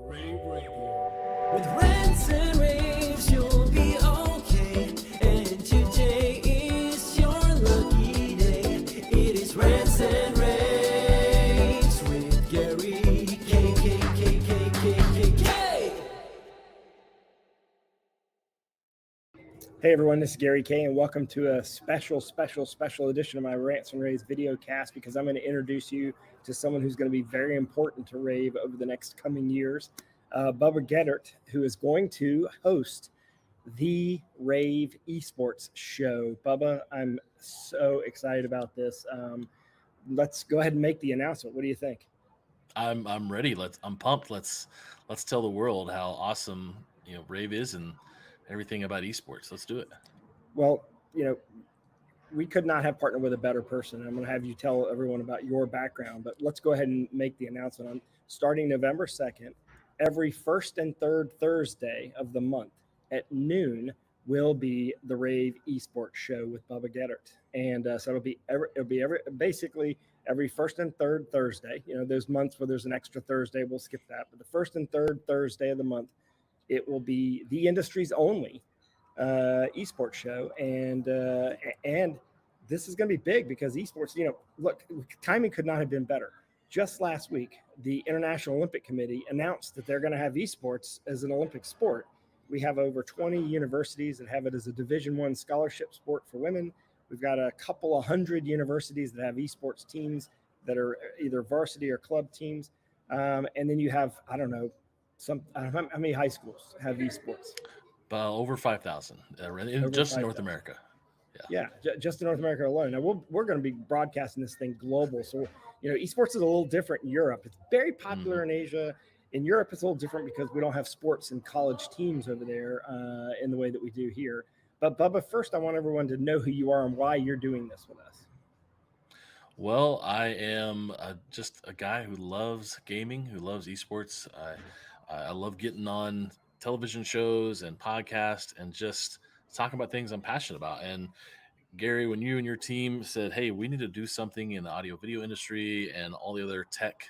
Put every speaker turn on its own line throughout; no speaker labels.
rAVe Radio. With rants and raves, you'll be okay. And today is your lucky day. It is rants and raves with Gary K.
Hey everyone, this is Gary K, and welcome to a special edition of my Rants and Raves video cast, because I'm going to introduce you to someone who's going to be very important to rAVe over the next coming years, Bubba Gaeddert, who is going to host the rAVe Esports Show. Bubba, I'm so excited about this. Let's go ahead and make the announcement. What do you think?
I'm ready. I'm pumped. Let's tell the world how awesome rAVe is and everything about esports. Let's do it.
Well, we could not have partnered with a better person. I'm going to have you tell everyone about your background, but let's go ahead and make the announcement. On starting November 2nd, every first and third Thursday of the month at noon will be the rAVe Esports Show with Bubba Gaeddert. And so it'll be basically every first and third Thursday. Those months where there's an extra Thursday, we'll skip that. But the first and third Thursday of the month, it will be the industry's only esports show, and this is going to be big because esports. Look, timing could not have been better. Just last week, the International Olympic Committee announced that they're going to have esports as an Olympic sport. We have over 20 universities that have it as a Division I scholarship sport for women. We've got a couple of hundred universities that have esports teams that are either varsity or club teams, and then you have I don't know how many high schools have esports.
Over 5,000 just in North America.
Yeah, just in North America alone. Now we're going to be broadcasting this thing global. So, esports is a little different in Europe. It's very popular in Asia. In Europe, it's a little different because we don't have sports and college teams over there in the way that we do here. But Bubba, first, I want everyone to know who you are and why you're doing this with us.
Well, I am just a guy who loves gaming, who loves esports. I love getting on television shows and podcasts and just talking about things I'm passionate about. And Gary, when you and your team said, hey, we need to do something in the audio video industry and all the other tech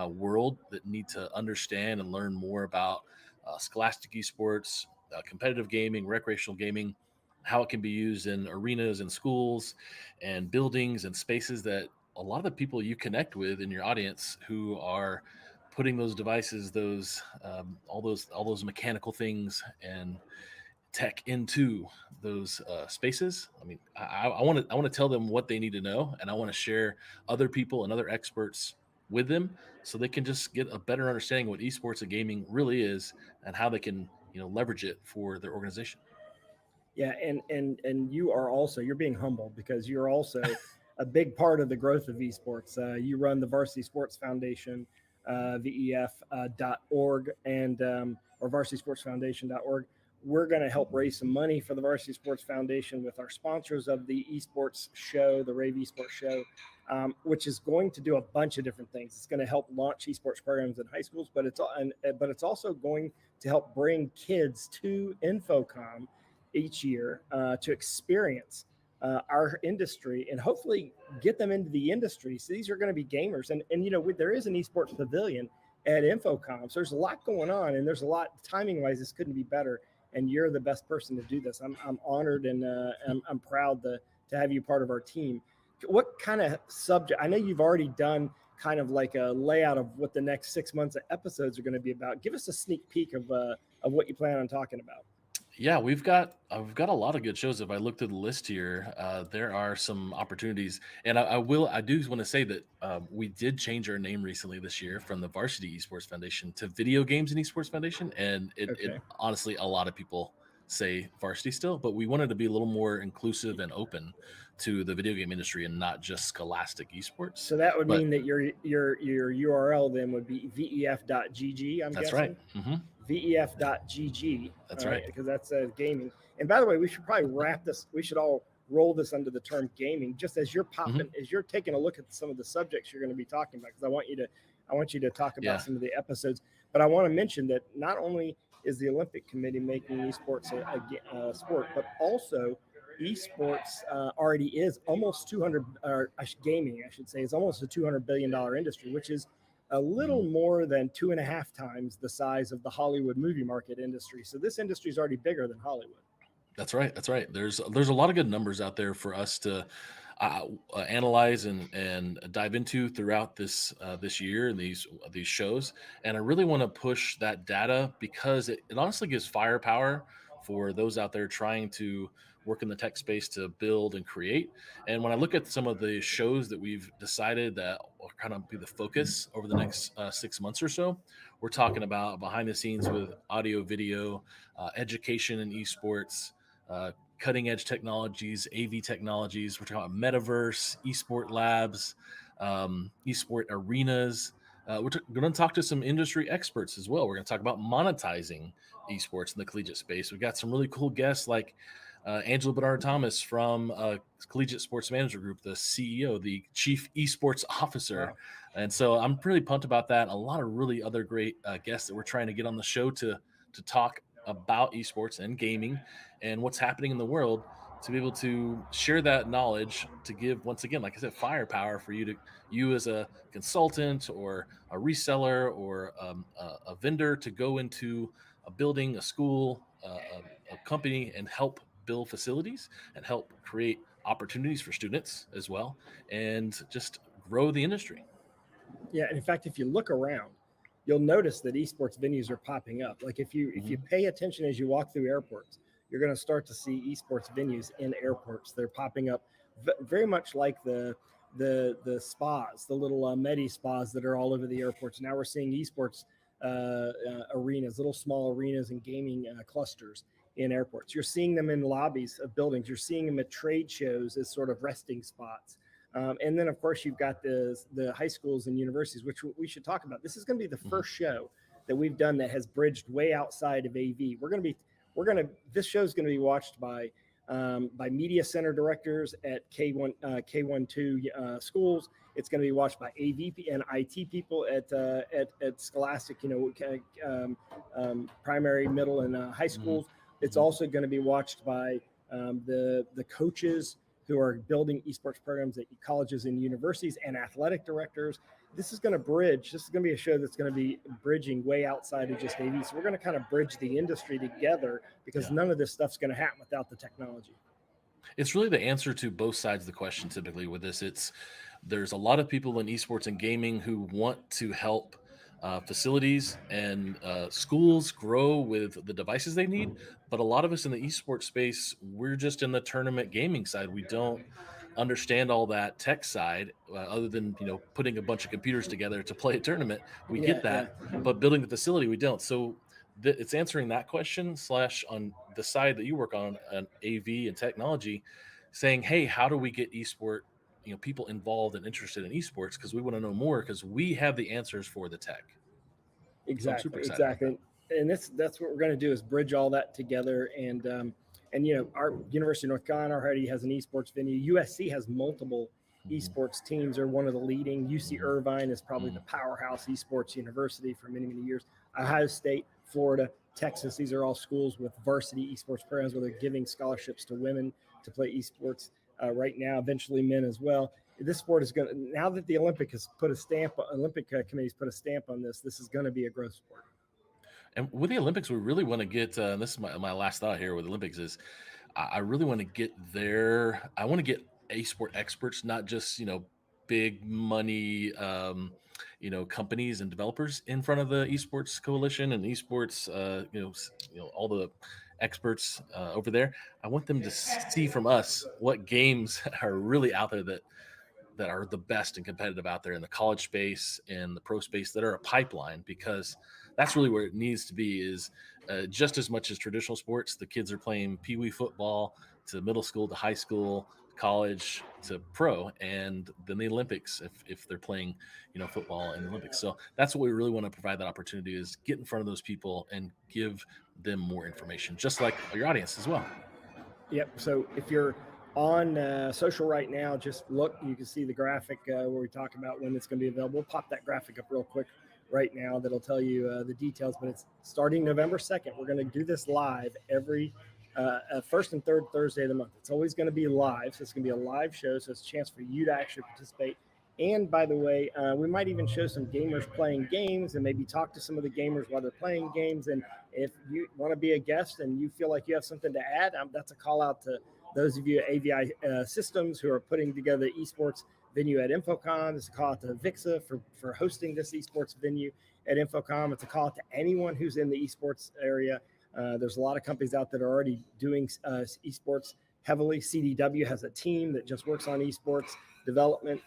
world that need to understand and learn more about scholastic esports, competitive gaming, recreational gaming, how it can be used in arenas and schools and buildings and spaces that a lot of the people you connect with in your audience who are putting those devices, all those mechanical things and tech into those spaces. I mean, I want to tell them what they need to know, and I want to share other people and other experts with them so they can just get a better understanding of what esports and gaming really is and how they can leverage it for their organization.
Yeah, and you're being humble because you're also a big part of the growth of esports. You run the Varsity Sports Foundation, VEF.org and or VarsitySportsFoundation.org. We're going to help raise some money for the Varsity Sports Foundation with our sponsors of the Esports Show, the rAVe Esports Show, which is going to do a bunch of different things. It's going to help launch esports programs in high schools, but it's also going to help bring kids to Infocom each year to experience our industry and hopefully get them into the industry. So these are going to be gamers. And there is an esports pavilion at Infocom. So there's a lot going on, and there's a lot timing wise. This couldn't be better. And you're the best person to do this. I'm honored and I'm proud to have you part of our team. What kind of subject? I know you've already done kind of like a layout of what the next 6 months of episodes are going to be about. Give us a sneak peek of what you plan on talking about.
Yeah, we've got a lot of good shows. If I look through the list here, there are some opportunities, and I do want to say that we did change our name recently this year from the Varsity Esports Foundation to Video Games and Esports Foundation, and it honestly, a lot of people say varsity still, but we wanted to be a little more inclusive and open to the video game industry and not just scholastic esports.
So that would mean that your URL then would be vef.gg.
That's right. Mm-hmm.
vef.gg.
That's right.
Because that's gaming. And by the way, we should probably wrap this. We should all roll this under the term gaming, just as you're popping, as you're taking a look at some of the subjects you're going to be talking about, because I want you to talk about some of the episodes. But I want to mention that not only is the Olympic Committee making esports a sport, but also esports already is almost 200, gaming, I should say, is almost a $200 billion industry, which is a little more than 2.5 times the size of the Hollywood movie market industry. So this industry is already bigger than Hollywood.
That's right. That's right. There's a lot of good numbers out there for us to analyze and dive into throughout this year and these shows. And I really want to push that data because it honestly gives firepower for those out there trying to work in the tech space to build and create. And when I look at some of the shows that we've decided that will kind of be the focus over the next 6 months or so, we're talking about behind the scenes with audio, video, education and esports, cutting edge technologies, AV technologies. We're talking about metaverse, esport labs, esport arenas. We're going to talk to some industry experts as well. We're going to talk about monetizing esports in the collegiate space. We've got some really cool guests like Angela Bernard Thomas from Collegiate Sports Management Group, the CEO, the Chief Esports Officer.
Wow.
And so I'm really pumped about that. A lot of really other great guests that we're trying to get on the show to talk about esports and gaming and what's happening in the world, to be able to share that knowledge, to give, once again, like I said, firepower for you as a consultant or a reseller or a vendor to go into a building, a school, a company, and help build facilities and help create opportunities for students as well, and just grow the industry.
Yeah, and in fact, if you look around, you'll notice that esports venues are popping up. Like if you pay attention as you walk through airports, you're going to start to see esports venues in airports. They're popping up very much like the spas, the little medi spas that are all over the airports. Now we're seeing esports arenas, little small arenas and gaming clusters in airports. You're seeing them in lobbies of buildings. You're seeing them at trade shows as sort of resting spots. And then, of course, you've got the high schools and universities, which we should talk about. This is going to be the first show that we've done that has bridged way outside of AV. This show is going to be watched by media center directors at K12 schools. It's going to be watched by AV and IT people at Scholastic, primary, middle, and high schools. It's also going to be watched by the coaches who are building esports programs at colleges and universities, and athletic directors. This is going to be a show that's going to be bridging way outside of just AV. So we're going to kind of bridge the industry together, because none of this stuff's going to happen without the technology.
It's really the answer to both sides of the question. Typically with this, there's a lot of people in esports and gaming who want to help facilities and schools grow with the devices they need. But a lot of us in the esports space, we're just in the tournament gaming side. We don't understand all that tech side, other than putting a bunch of computers together to play a tournament. We get that, but building the facility, we don't. So it's answering that question / on the side that you work on AV and technology, saying, hey, how do we get esport people involved and interested in esports, because we want to know more, because we have the answers for the tech.
Exactly. And that's what we're going to do, is bridge all that together. And our University of North Carolina already has an esports venue. USC has multiple esports teams. They're one of the leading. UC Irvine is probably the powerhouse esports university for many, many years. Ohio State, Florida, Texas, these are all schools with varsity esports programs where they're giving scholarships to women to play esports right now, eventually men as well. This sport is going to, now that the Olympic has put a stamp, committee's put a stamp on this is going to be a growth sport.
And with the Olympics, we really want to get, this is my last thought here with the Olympics, is I really want to get there. I want to get esport experts, not just, big money, companies and developers in front of the esports coalition and esports, all the experts over there. I want them to see from us what games are really out there that are the best and competitive out there in the college space and the pro space, that are a pipeline, because that's really where it needs to be, is just as much as traditional sports. The kids are playing peewee football to middle school to high school, college to pro, and then the Olympics if they're playing football in the Olympics. So that's what we really want to provide, that opportunity, is get in front of those people and give them more information, just like your audience as well.
Yep. So if you're on social right now, just look, you can see the graphic where we talk about when it's going to be available. We'll pop that graphic up real quick right now. That'll tell you the details, but it's starting November 2nd. We're going to do this live every first and third Thursday of the month. It's always going to be live. So it's going to be a live show. So it's a chance for you to actually participate And by the way, we might even show some gamers playing games and maybe talk to some of the gamers while they're playing games. And if you want to be a guest and you feel like you have something to add, that's a call out to those of you at AVI Systems who are putting together the esports venue at InfoComm. It's a call out to Vixa for hosting this esports venue at InfoComm. It's a call out to anyone who's in the esports area. There's a lot of companies out that are already doing esports heavily. CDW has a team that just works on esports development.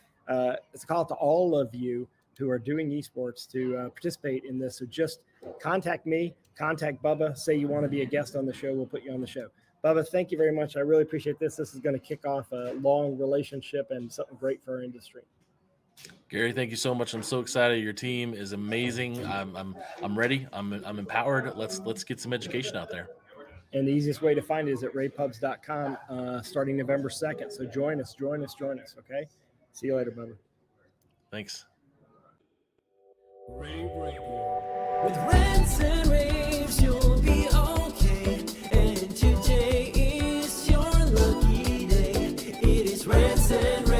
It's a call out to all of you who are doing esports to participate in this. So just contact me, contact Bubba, say you want to be a guest on the show. We'll put you on the show. Bubba, thank you very much. I really appreciate this. This is going to kick off a long relationship and something great for our industry.
Gary, thank you so much. I'm so excited. Your team is amazing. I'm ready. I'm empowered. Let's get some education out there.
And the easiest way to find it is at rAVepubs.com starting November 2nd. So join us. Okay. See you later, Bubba.
Thanks.
rAVe Radio. With rants and raves, you'll be okay. And today is your lucky day. It is rants and raves.